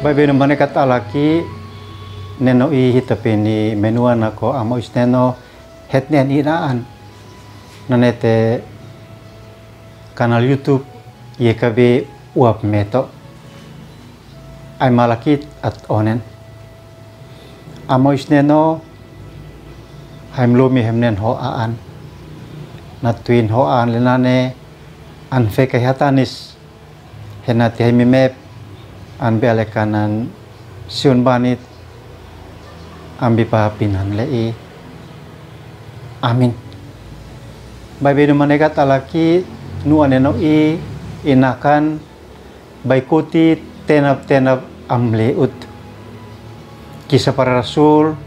Bai beno manekat alaki neno I hitapini menua nako amo isneno hetnen inaan nanete kanal YouTube YKB uap meto ay malakit at onen amo isneno haimlumi hemnen hoaan natuin hoaan lenane anfe kahatanis henati haimimep anbe alekanan siun banit ambi papinan lei amin bai bedu manekat alaki nuaneno I inakan baikuti tenap amleut kisah para rasul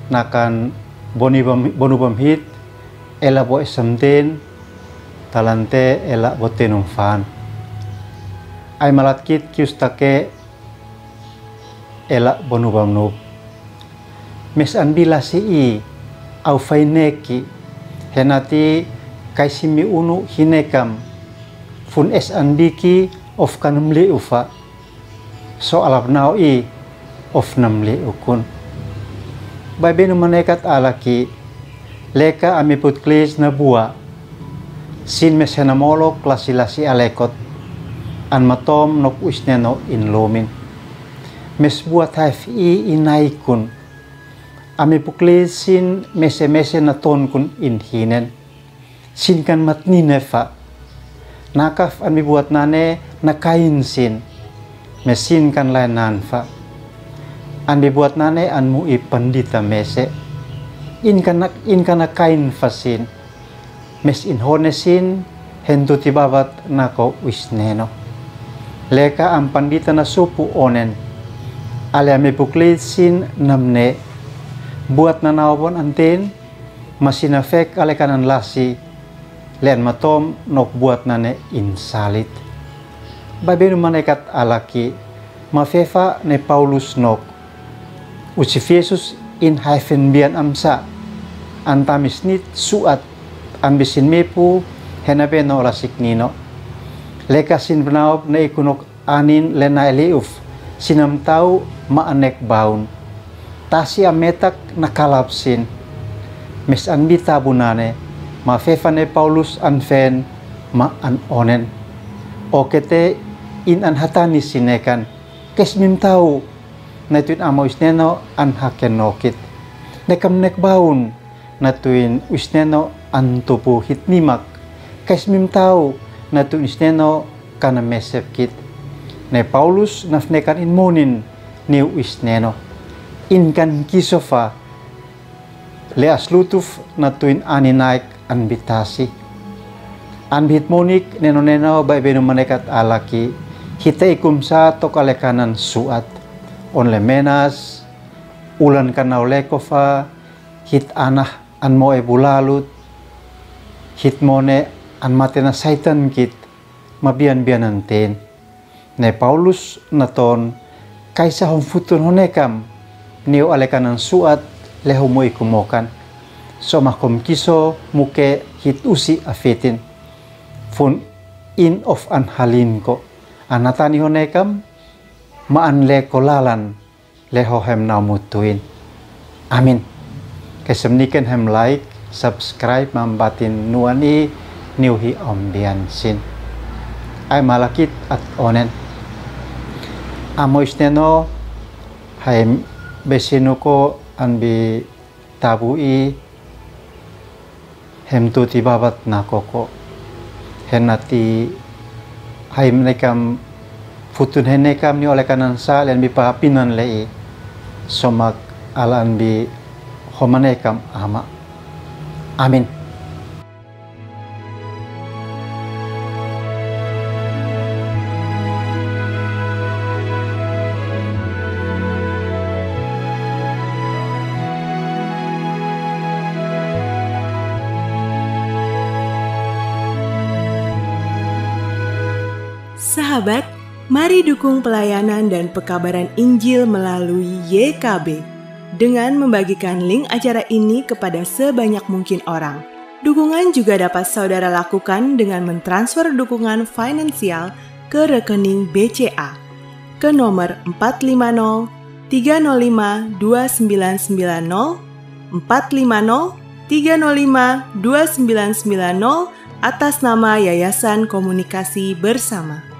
nakan bonubam hit ela bo esamten talante ela botenum fan ay malatkit kiustake ela bonubam nub mes anbila si I au faineki henati kaisimi unu hinekam fun es anbiki of kanumli ufa so alap nao I of namli ukun bai benu manekat alaki leka amiput klis na bua sin mes henamolok lasilasi alekot an matom nok usneno inlomin mes buat haf I inaikun ami pukli sin mese na ton kun inhinen sin kan matni nefa nakaf ami buat nane nakain sin mesin kan lainan fa ami buat nane anmu I pandita mese in kan nakain fasin mes in honesin hentu tibabat nako wisneno leka am pandita na supu onen ale ami pukli sin namne buat nanawon antin masinafek ale kanan lasi len matom nok buat nane insalit babenu manekat alaki mafefa ne Paulus nok uci Yesus in hyphen bian amsa antamis nit suat ambisin mepu henape no lasik nino lekasin benawab na ikunok anin lena eliuf sinam tau maanek baun tasi ametak nakalapsin mes anbita bunane mafefane Paulus anfen ma an onen okete in an hatani sinekan kesmim tau natuin amo isneno an hakenokit nekam nek baun natuin isneno an tupu hitnimak kesmim tau natuin isneno kana mesepkit ne Paulus nafnekan in monin niu isneno inkan kisofa leas lutuf natuin aninaik anbitasi anbit monik neno bai benu manekat alaki hita ikumsa tok alekanan suat onle menas ulan kanau lekofa hit anah an moe bulalut hit mone an matena saitan kit mabian ten ne Paulus naton kaisa hom futun honekam niu alekanan suat leho mo ikumokan so makom kiso muke hit usi afetin fun in of an halin ko anatani honekam maan le kolalan leho hem namutuin amin kesemniken hem like subscribe mambatin nuani niuhi ombian sin ay malakit at onen amo isneno hay besino ko anbi tabui hemtu tibabat nakoko henati hay menekam futun henekam ni oleh kanan sa len bi papinan lei somak alan bi homanekam ama amin. Sahabat, mari dukung pelayanan dan pekabaran Injil melalui YKB dengan membagikan link acara ini kepada sebanyak mungkin orang. Dukungan juga dapat saudara lakukan dengan mentransfer dukungan finansial ke rekening BCA ke nomor 450 305 2990, 450 305 2990 atas nama Yayasan Komunikasi Bersama.